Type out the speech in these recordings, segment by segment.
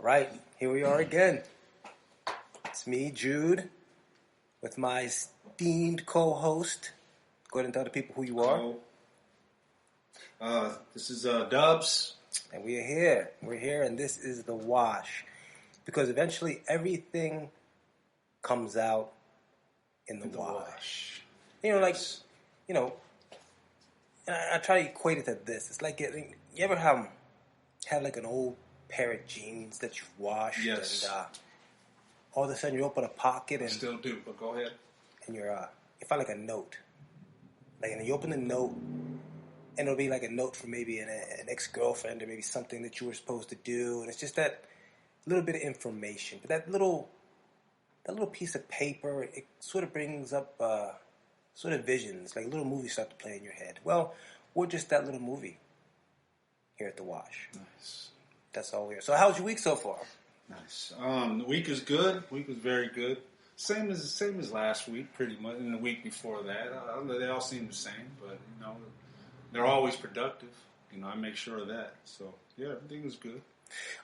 right, here we are again. It's me, Jude, with my esteemed co-host. Go ahead and tell the people who you are. This is Dubs. And we are here. We're here, and this is The Wash. Because eventually everything comes out in the wash. You know, like, you know, and I try to equate it to this. It's like, you ever have like an old pair of jeans that you've washed? Yes. And all of a sudden you open a pocket and... I still do, but go ahead. And you find like a note. Like, and you open the note, and it'll be like a note from maybe an ex-girlfriend or maybe something that you were supposed to do. And it's just that little bit of information. But that little piece of paper, it sort of brings up sort of visions, like little movies start to play in your head. Well, we're just that little movie here at The Wash. Nice. That's all we are. So how's your week so far? Nice. The week is good. The week was very good. Same as last week, pretty much, and the week before that. They all seem the same, but, you know, they're always productive. You know, I make sure of that. So, yeah, everything was good.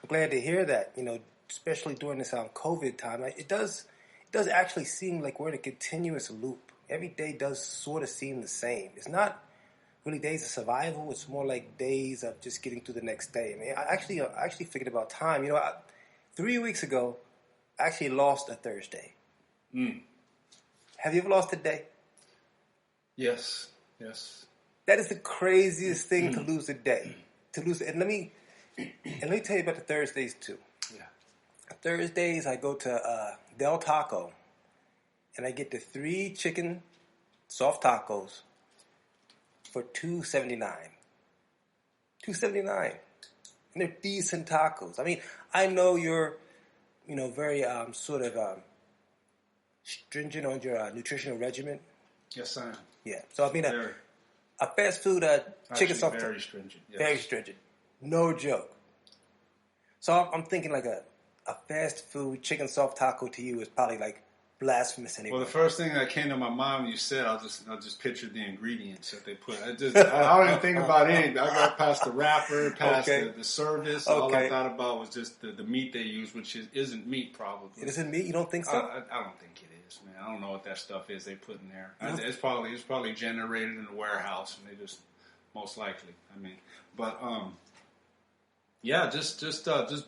I'm glad to hear that, you know, especially during this COVID time. It does actually seem like we're in a continuous loop. Every day does sort of seem the same. It's not really days of survival. It's more like days of just getting through the next day. I mean, I actually figured about time. You know, 3 weeks ago, I actually lost a Thursday. Have you ever lost a day? Yes. That is the craziest thing to lose a day. And let me tell you about the Thursdays too. Yeah. Thursdays, I go to Del Taco, and I get the 3 chicken soft tacos for $2.79. $2.79, and they're decent tacos. I mean, I know you're, you know, very sort of stringent on your nutritional regimen. Yes, I am. Yeah. So I mean, a fast food chicken soft very stringent. Yes. Very stringent. No joke. So I'm thinking like a fast food chicken soft taco to you is probably like blasphemous anyway. Well, the first thing that came to my mind when you said, I just pictured the ingredients that they put. I don't even think about anything. I got past the wrapper, past the service. Okay. All I thought about was just the meat they use, which isn't meat probably. It isn't meat? You don't think so? I don't think it is, man. I don't know what that stuff is they put in there. It's probably generated in a warehouse, and they just most likely. I mean, but yeah, just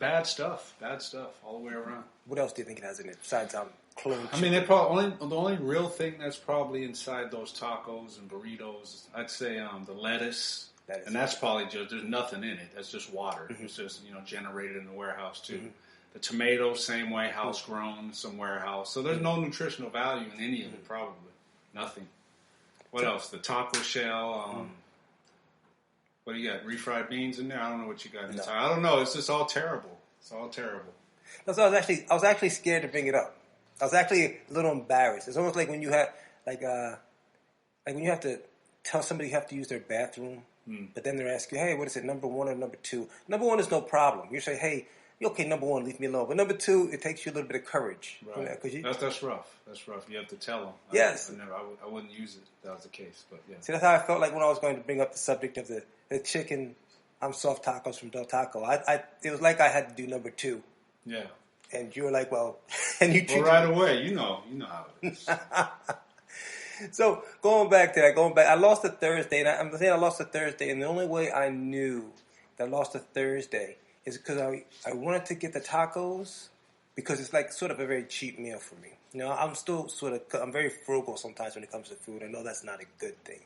bad stuff all the way around. What else do you think it has in it besides clone chicken? I mean, the only real thing that's probably inside those tacos and burritos, I'd say the lettuce, and that's probably just there's nothing in it. That's just water. Mm-hmm. It's just generated in the warehouse too. Mm-hmm. The tomatoes, same way, house grown, some warehouse. So there's no nutritional value in any of it. Probably nothing. What else? The taco shell. What do you got? Refried beans in there? I don't know what you got inside. I don't know. It's just all terrible. It's all terrible. No, so I was actually scared to bring it up. I was actually a little embarrassed. It's almost like when you have like when you have to tell somebody you have to use their bathroom, but then they ask you, hey, what is it, number 1 or number 2? Number 1 is no problem. You say, hey, okay, number 1, leave me alone. But number 2, it takes you a little bit of courage. Right. That's rough. That's rough. You have to tell them. Yes. I wouldn't use it if that was the case. But yeah. See, that's how I felt like when I was going to bring up the subject of the chicken soft tacos from Del Taco. It was like I had to do number 2. Yeah. And you were like, well, and you well, right away, you know how it is. So going back, I lost a Thursday, and I'm saying I lost a Thursday, and the only way I knew that I lost a Thursday is because I wanted to get the tacos because it's like sort of a very cheap meal for me. You know, I'm very frugal sometimes when it comes to food. I know that's not a good thing,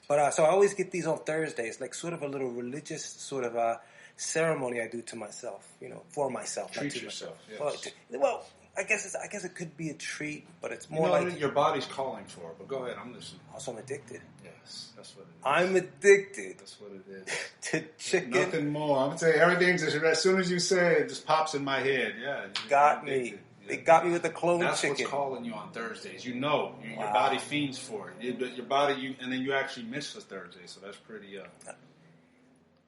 but so I always get these on Thursdays, like sort of a little religious sort of ceremony I do to myself, you know, for myself. Treat not to yourself. myself. Yes. Well, I guess it could be a treat, but it's more like your body's calling for it. But go ahead, I'm listening. Also, I'm addicted. Yes, that's what it is. I'm addicted. That's what it is. To chicken. Nothing more. I'm gonna tell you, everything's just as soon as you say it, it just pops in my head. Yeah, got me. They got me with the clone chicken. That's what's calling you on Thursdays. You know, your body fiends for it. Your body, and then you actually miss the Thursday. So that's pretty.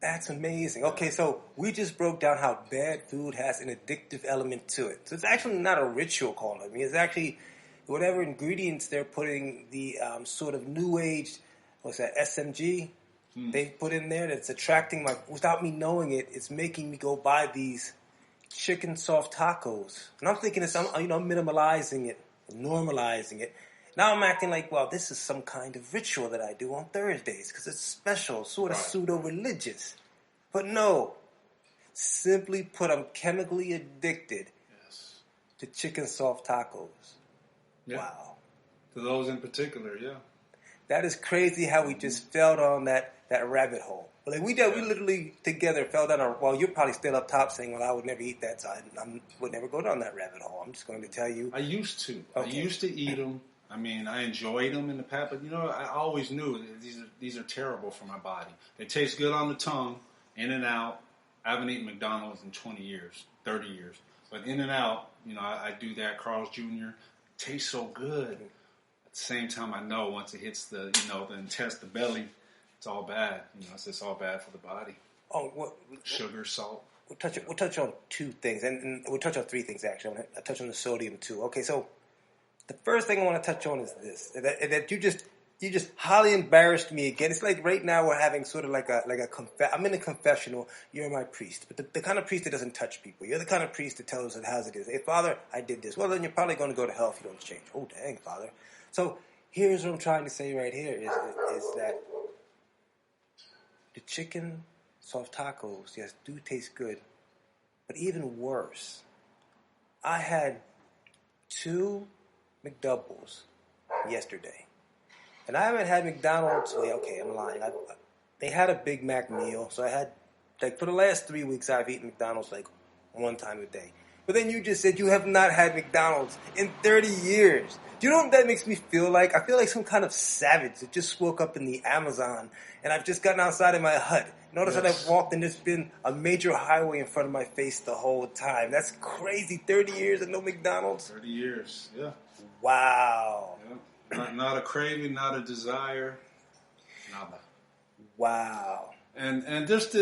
That's amazing. Okay, so we just broke down how bad food has an addictive element to it. So it's actually not a ritual calling. I mean, it's actually whatever ingredients they're putting, the sort of new age, SMG, they put in there that's attracting without me knowing it, it's making me go buy these chicken soft tacos. And I'm thinking I'm minimalizing it, normalizing it. Now I'm acting like, well, this is some kind of ritual that I do on Thursdays because it's special, sort of pseudo-religious. But no. Simply put, I'm chemically addicted to chicken soft tacos. Yeah. Wow. To those in particular, yeah. That is crazy how we just fell down that rabbit hole. Like we literally together fell down well, you're probably still up top saying, well, I would never eat that, so I would never go down that rabbit hole. I'm just going to tell you. I used to. Okay. I used to eat them. I mean, I enjoyed them in the past, but I always knew these are terrible for my body. They taste good on the tongue, in and out. I haven't eaten McDonald's in 20 years, 30 years. But in and out, I do that. Carl's Jr. It tastes so good. At the same time, I know once it hits the intestine, the belly, it's all bad. It's all bad for the body. Oh, sugar, salt. We'll touch on two things, and we'll touch on three things, actually. I'll touch on the sodium, too. Okay, so the first thing I want to touch on is this, that you just highly embarrassed me again. It's like right now we're having sort of like a I'm in a confessional. You're my priest, but the kind of priest that doesn't touch people. You're the kind of priest that tells us how it is. Hey, Father, I did this. Well, then you're probably going to go to hell if you don't change. Oh, dang, Father. So here's what I'm trying to say right here is that the chicken soft tacos, yes, do taste good, but even worse, I had 2 McDoubles yesterday. And I haven't had McDonald's. Wait, okay, I'm lying. They had a Big Mac meal, so I had, for the last 3 weeks, I've eaten McDonald's 1 time a day. But then you just said you have not had McDonald's in 30 years. Do you know what that makes me feel like? I feel like some kind of savage that just woke up in the Amazon, and I've just gotten outside of my hut. Notice that I've walked, and there's been a major highway in front of my face the whole time. That's crazy. 30 years and no McDonald's? 30 years, yeah. Wow. Yeah. Not a craving, not a desire, nada. Wow. And just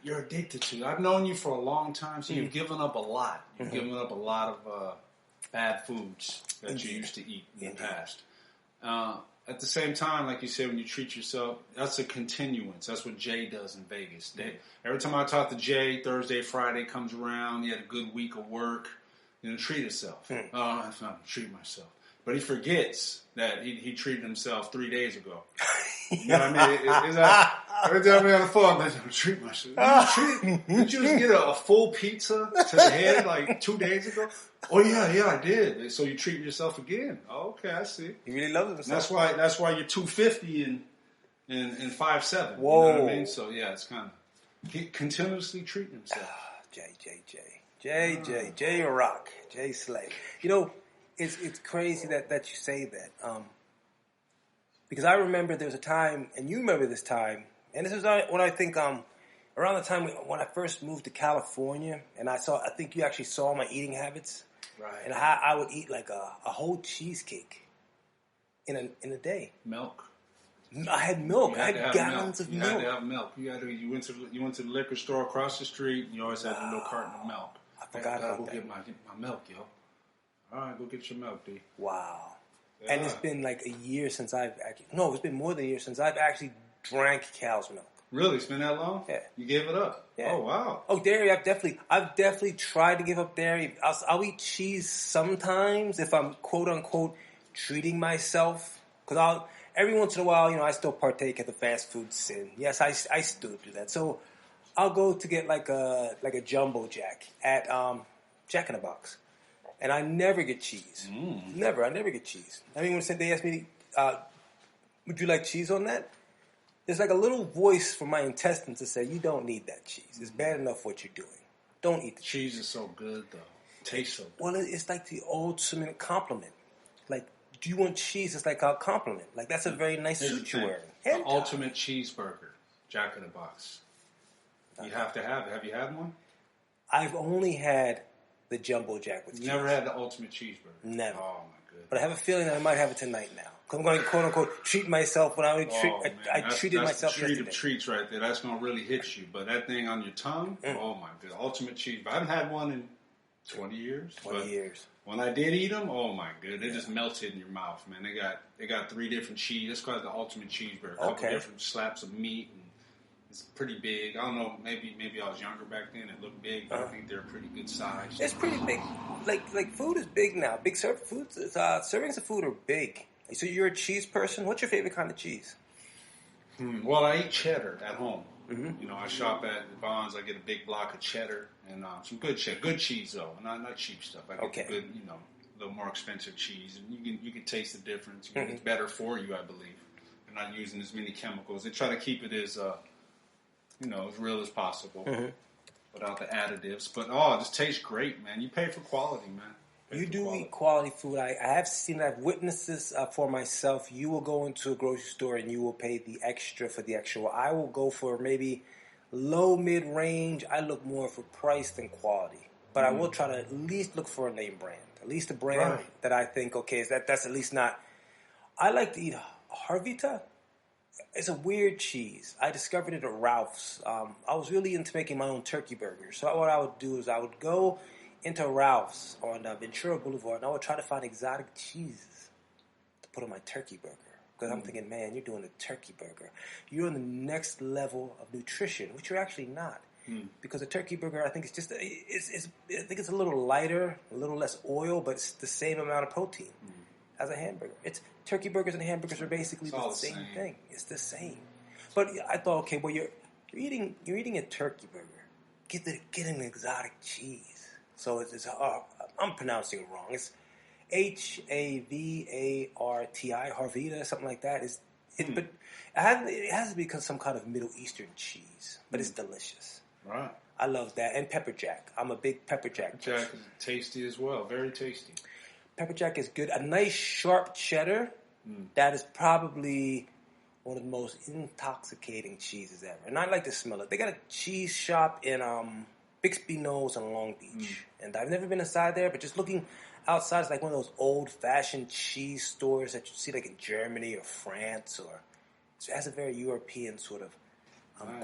you're addicted to it. I've known you for a long time, so you've given up a lot. You've given up a lot of bad foods that you used to eat in the past. At the same time, like you said, when you treat yourself, that's a continuance. That's what Jay does in Vegas. Every time I talk to Jay, Thursday, Friday comes around, he had a good week of work, treat himself. Oh, I'm not treat myself. But he forgets that he treated himself 3 days ago. You know what I mean? Every time we on the phone, I'm treat myself. Did you just get a full pizza to the head 2 days ago? Oh yeah, I did. So you treat yourself again? Oh, okay, I see. He really loves himself. That's why you're 250 and 5'7". Whoa. You know what I mean? So yeah, it's kind of continuously treating himself. Jay Rock, Jay Slay. It's crazy that you say that. Because I remember there was a time, and you remember this time, and this is when I think around the time when I first moved to California, and I think you actually saw my eating habits. Right. And I would eat like a whole cheesecake in a day. Milk. I had milk. I had gallons of milk. You had to have milk. You went to the liquor store across the street, and you always had a little carton of milk. I forgot about that. Go get my milk, yo. All right, go get your milk, D. Wow. Yeah. And it's been like a year since it's been more than a year since I've actually drank cow's milk. Really? It's been that long? Yeah. You gave it up? Yeah. Oh, wow. Oh, dairy, I've definitely tried to give up dairy. I'll eat cheese sometimes if I'm quote unquote treating myself. Because every once in a while, I still partake of the fast food sin. Yes, I still do that. So I'll go to get like a jumbo jack at Jack in the Box. And I never get cheese. Never. I never get cheese. I mean, when they ask me, would you like cheese on that? There's like a little voice from my intestines to say, you don't need that cheese. It's bad enough what you're doing. Don't eat the cheese. Cheese is so good, though. Tastes so good. Well, it's like the ultimate compliment. Like, do you want cheese? It's like a compliment. Like, that's a very nice suit you're wearing. The ultimate cheeseburger, Jack in the Box. You have to have it. Have you had one? I've only had the jumbo jack with cheese. Never had the ultimate cheeseburger? Never. Oh, my goodness. But I have a feeling that I might have it tonight now. I'm going to quote unquote treat myself when I treated myself yesterday. Treat of treats right there. That's going to really hit you. But that thing on your tongue, oh my god, ultimate cheese. But I haven't had one in 20 years. 20 years. When I did eat them, oh my god, they just melted in your mouth, man. They got 3 different cheese. That's called the ultimate cheeseburger. A couple different slaps of meat. And It's pretty big. I don't know. Maybe I was younger back then. It looked big, but I think they're a pretty good size. It's pretty big. Like food is big now. Big servings of food are big. So you're a cheese person. What's your favorite kind of cheese? Well, I eat cheddar at home. You know, I shop at Vons. I get a big block of cheddar and some good cheddar. Good cheese though, not cheap stuff. I get good, you know, a little more expensive cheese, and you can taste the difference. It's better for you, I believe. They're not using as many chemicals. They try to keep it as as real as possible without the additives. But it just tastes great, man. You pay for quality, man. You do eat quality food. I have seen, I've witnessed this for myself. You will go into a grocery store and you will pay the extra for the extra. Well, I will go for maybe low, mid-range. I look more for price than quality. But I will try to at least look for a name brand. At least a brand that I think, okay, that's at least not... I like to eat Harvita. It's a weird cheese. I discovered it at Ralph's. I was really into making my own turkey burgers. So what I would do is I would go into Ralph's on Ventura Boulevard, and I would try to find exotic cheeses to put on my turkey burger. Because I'm thinking, man, you're doing a turkey burger. You're on the next level of nutrition, which you're actually not. Because a turkey burger, I think it's just, I think it's a little lighter, a little less oil, but it's the same amount of protein as a hamburger. Turkey burgers and hamburgers are basically the same thing. It's the same. But I thought, okay, well, you're eating a turkey burger. Get an exotic cheese. So I'm pronouncing it wrong. It's Havarti, Harvita, something like that. But it has to be some kind of Middle Eastern cheese, but it's delicious. Right. I love that. And pepper jack. I'm a big pepper jack person. Pepper jack is tasty as well. Very tasty. Pepper jack is good. A nice sharp cheddar, that is probably one of the most intoxicating cheeses ever. And I like to smell it. They got a cheese shop in Bixby Knolls in Long Beach. And I've never been inside there, but just looking outside, it's like one of those old-fashioned cheese stores that you see like in Germany or France. It has a very European sort of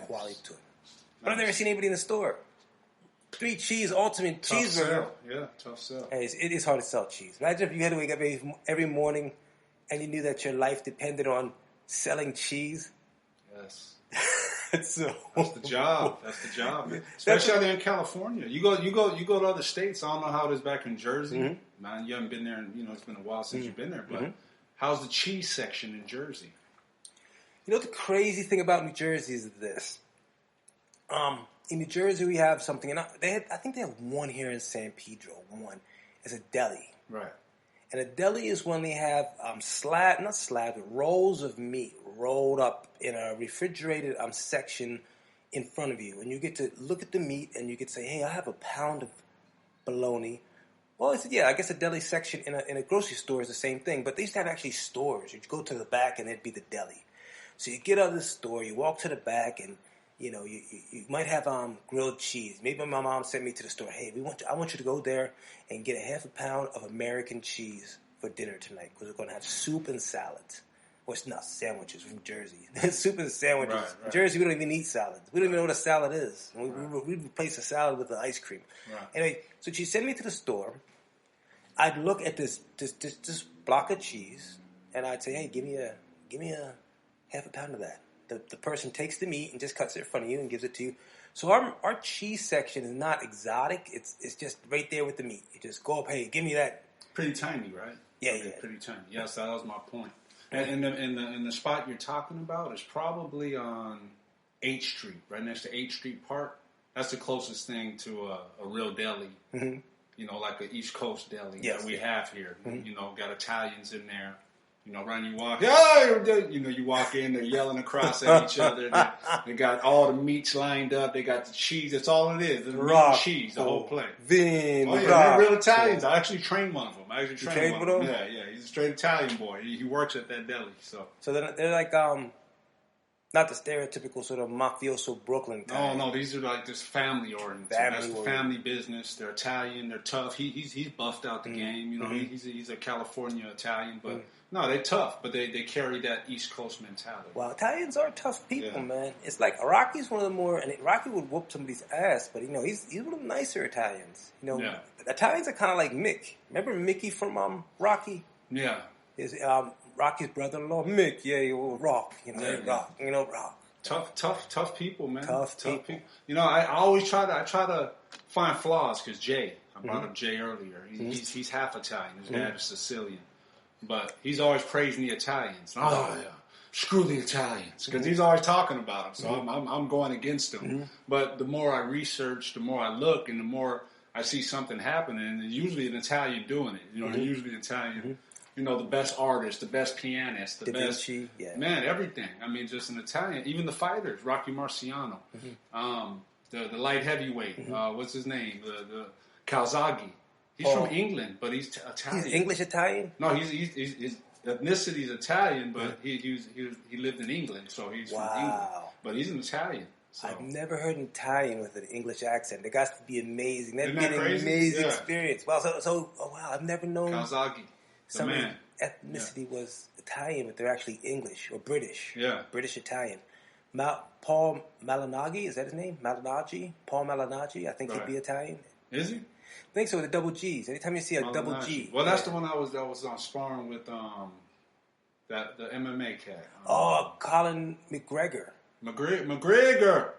quality to it. But I've never seen anybody in the store. 3 cheese, ultimate cheeseburger. Sell. Yeah, tough sell. Hey, it is hard to sell cheese. Imagine if you had to wake up every morning and you knew that your life depended on selling cheese. Yes. That's the job. That's the job, man. Especially out there in California. You go to other states. I don't know how it is back in Jersey. Man, you haven't been there, and it's been a while since you've been there. But how's the cheese section in Jersey? You know, the crazy thing about New Jersey is this. In New Jersey, we have something, and I think they have one here in San Pedro. One is a deli, right? And a deli is when they have rolls of meat rolled up in a refrigerated section in front of you, and you get to look at the meat, and you get to say, "Hey, I have a pound of bologna." Well, I said, "Yeah, I guess a deli section in a grocery store is the same thing." But they used to have actually stores. You'd go to the back, and it'd be the deli. So you get out of the store, you walk to the back, and you might have grilled cheese. Maybe my mom sent me to the store. Hey, I want you to go there and get a half a pound of American cheese for dinner tonight because we're going to have soup and salads. Well, it's not sandwiches from Jersey. Soup and sandwiches. Right. In Jersey, we don't even eat salads. We don't even know what a salad is. We replace a salad with the ice cream. Right. Anyway, so she'd send me to the store. I'd look at this block of cheese, and I'd say, "Hey, give me a half a pound of that." The person takes the meat and just cuts it in front of you and gives it to you. So our cheese section is not exotic. It's just right there with the meat. You just go up, hey, give me that. Pretty tiny, right? Yeah. Pretty tiny. Yes, that was my point. And in the spot you're talking about is probably on H Street, right next to H Street Park. That's the closest thing to a real deli. Like an East Coast deli that we have here. Got Italians in there. Run, you walk, you walk in, they're yelling across at each other. They got all the meats lined up. They got the cheese. That's all it is. It's meat and cheese, the whole place. They're real Italians. I actually trained one of them. Trained one of them? Yeah. He's a straight Italian boy. He works at that deli. So they're like, not the stereotypical sort of mafioso Brooklyn type. No, these are like just family oriented. That's the family business. They're Italian. They're tough. He's buffed out the game. He's a California Italian, but no, they're tough. But they carry that East Coast mentality. Well, Italians are tough people, man. It's like Rocky's one of the more, and Rocky would whoop somebody's ass, but he's one of the nicer Italians. Italians are kind of like Mick. Remember Mickey from Rocky? Yeah. Rocky's brother-in-law, Mick, Rock, Rock. Tough people, man. Tough people. You know, I always try to find flaws because Jay. I brought up Jay earlier. He's half Italian. His dad is Sicilian, but he's always praising the Italians. Oh yeah, screw the Italians, because he's always talking about them. So I'm going against them. But the more I research, the more I look, and the more I see something happening, and usually an Italian doing it. You know, usually an Italian. You know, the best artist, the best pianist, the best man, everything. I mean, just an Italian. Even the fighters, Rocky Marciano, the light heavyweight. What's his name? The Calzaghe. He's from England, but he's Italian. He's English Italian? No, his ethnicity is Italian, but he lived in England, so he's from England. But he's an Italian. So. I've never heard an Italian with an English accent. That got to be amazing. That'd be an amazing experience. Wow, wow, I've never known Calzaghe. Somebody's ethnicity was Italian, but they're actually English or British. Yeah. British Italian. Paul Malignaggi, is that his name? Malignaggi? Paul Malignaggi, I think he'd be Italian. Is he? I think so, with the double G's. Anytime you see a double G. Well, that's the one I was on sparring with the MMA cat. Colin McGregor. McGregor.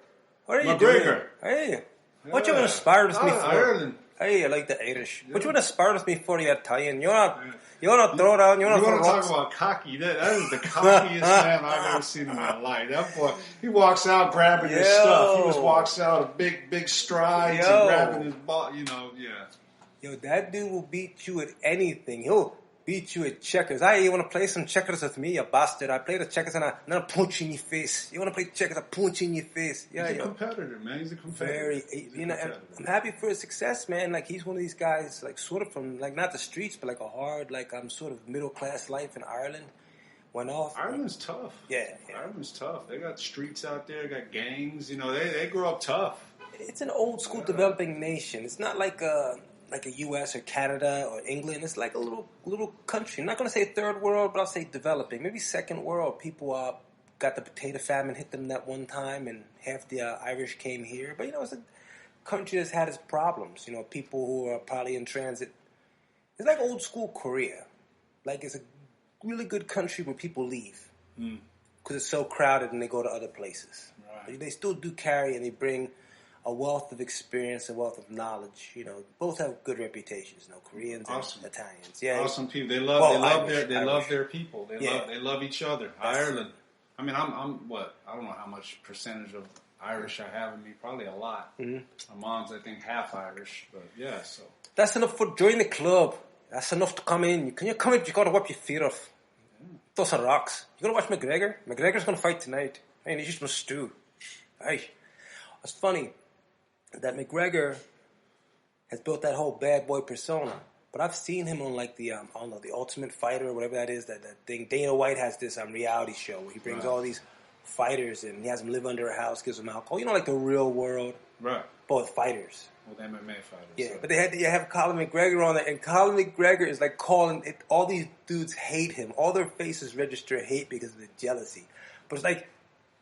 What are you doing? Hey. What you want to spar with me for? Ireland. Hey, I like the Irish. What you want to spar with me for, you Italian? You want to throw down? You want to talk about cocky? That is the cockiest man I've ever seen in my life. That boy, he walks out grabbing his stuff. He just walks out big strides and grabbing his ball. You know, Yo, that dude will beat you at anything. He'll beat you at checkers. You want to play some checkers with me, you bastard? I play the checkers and I punch you in your face. You want to play checkers? I punch you in your face. Yeah, he's a competitor, man. He's a competitor. I'm happy for his success, man. Like, he's one of these guys, like, sort of from, like, not the streets, but like a hard, like, sort of middle class life in Ireland. Went off. Ireland's tough. Yeah. Ireland's tough. They got streets out there, got gangs. You know, they grow up tough. It's an old school developing nation. It's not like a U.S. or Canada or England. It's like a little country. I'm not going to say third world, but I'll say developing. Maybe second world. People got the potato famine hit them that one time, and half the Irish came here. But, you know, it's a country that's had its problems. You know, people who are probably in transit. It's like old school Korea. Like, it's a really good country where people leave because it's so crowded and they go to other places. Right. But they still do carry, and they bring a wealth of experience, a wealth of knowledge. You know, both have good reputations. You know, Koreans and Italians. Yeah, awesome people. They love their people. They love each other. Ireland. I mean, I'm what? I don't know how much percentage of Irish I have in me. Probably a lot. My mom's, I think, half Irish. But yeah, so that's enough for join the club. That's enough to come in. Can you come in? You got to wipe your feet off. Throw some rocks. You gonna watch McGregor? McGregor's gonna fight tonight. Hey, he's just gonna stew. Hey, it's funny that McGregor has built that whole bad boy persona. But I've seen him on like the, I don't know, the Ultimate Fighter or whatever that is, that thing. Dana White has this reality show where he brings all these fighters and he has them live under a house, gives them alcohol. You know, like the real world. Right. Both fighters. With MMA fighters. Yeah, so. But you have Colin McGregor on there, and Colin McGregor is like calling it, all these dudes hate him. All their faces register hate because of the jealousy. But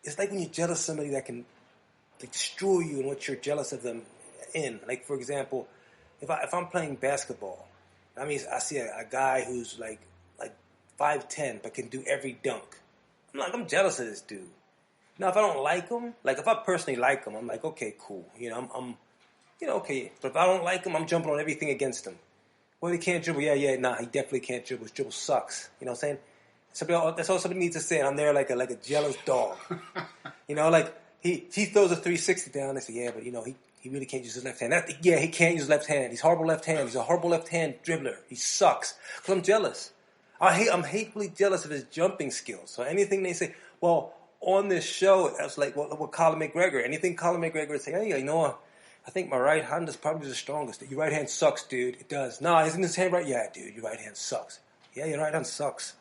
it's like when you're jealous of somebody that can destroy you in what you're jealous of them in. Like, for example, if I'm playing basketball, I mean, I see a guy who's like 5'10", but can do every dunk. I'm jealous of this dude. Now, if I don't like him, like if I personally like him, I'm like, okay, cool. You know, I'm okay. But if I don't like him, I'm jumping on everything against him. Well, he can't dribble. Yeah, nah, he definitely can't dribble. His dribble sucks. You know what I'm saying? That's all somebody needs to say. And I'm there like a jealous dog. You know, like he throws a 360 down. They say, yeah, but you know, he really can't use his left hand. He can't use his left hand. He's horrible left hand. He's a horrible left hand dribbler. He sucks. Because I'm jealous. I'm hatefully jealous of his jumping skills. So anything they say, well, on this show, that's like what Colin McGregor. Anything Colin McGregor would say, hey, you know, I think my right hand is probably the strongest. Your right hand sucks, dude. It does. Nah, isn't his hand right? Yeah, dude, your right hand sucks. Yeah, your right hand sucks.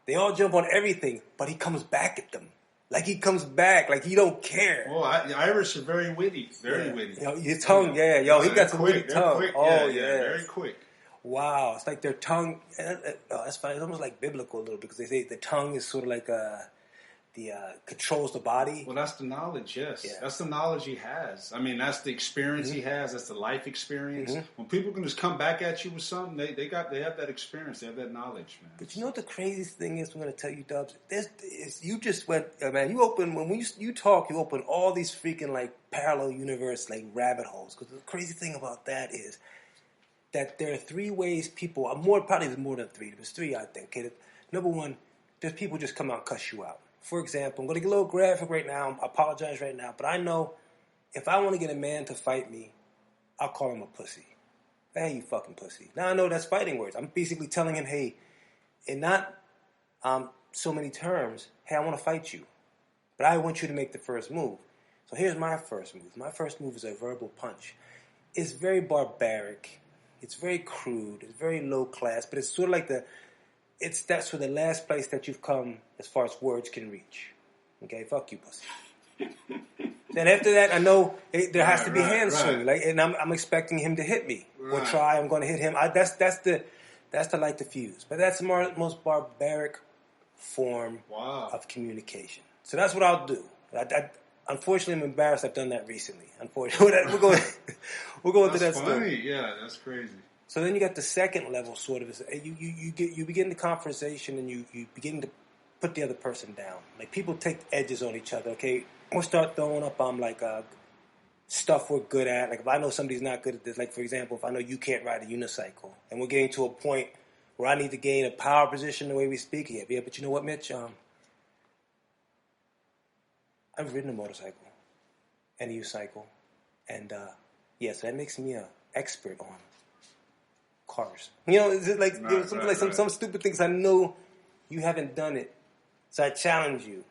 They all jump on everything, but he comes back at them. Like he comes back, like he don't care. Well, the Irish are very witty, very witty. Yo, your tongue, he got some witty tongue. Quick. Oh, very quick. Wow, it's like their tongue. That's funny. It's almost like biblical a little because they say the tongue is sort of like controls the body. Well, that's the knowledge, yes. Yeah. That's the knowledge he has. I mean, that's the experience he has. That's the life experience. When people can just come back at you with something, they have that experience. They have that knowledge, man. But you know what the craziest thing is? I'm going to tell you, Dubs. You just went, man. You open when you talk. You open all these freaking like parallel universe like rabbit holes. Because the crazy thing about that is that there are three ways people. Probably there's more than three. There's three, I think. Okay? Number one, there's people just come out and cuss you out. For example, I'm going to get a little graphic right now. I apologize right now. But I know if I want to get a man to fight me, I'll call him a pussy. Hey, you fucking pussy. Now I know that's fighting words. I'm basically telling him, hey, in not so many terms, hey, I want to fight you. But I want you to make the first move. So here's my first move. My first move is a verbal punch. It's very barbaric. It's very crude. It's very low class. But it's sort of like that's for the last place that you've come as far as words can reach. Okay, fuck you, pussy. Then after that, I know there has to be hand swing, like, and I'm expecting him to hit me or try. I'm going to hit him. That's the light diffuse, but that's the most barbaric form of communication. So that's what I'll do. Unfortunately, I'm embarrassed. I've done that recently. Unfortunately, we'll go into that story. Yeah, that's crazy. So then you got the second level, sort of. You begin the conversation and you begin to put the other person down. Like people take edges on each other. Okay, we'll start throwing up stuff we're good at. Like if I know somebody's not good at this, like for example, if I know you can't ride a unicycle, and we're getting to a point where I need to gain a power position the way we speak here. Yeah, but you know what, Mitch? I've ridden a motorcycle and a unicycle, and so that makes me an expert on cars. You know, it's like some stupid things. I know you haven't done it, so I challenge you.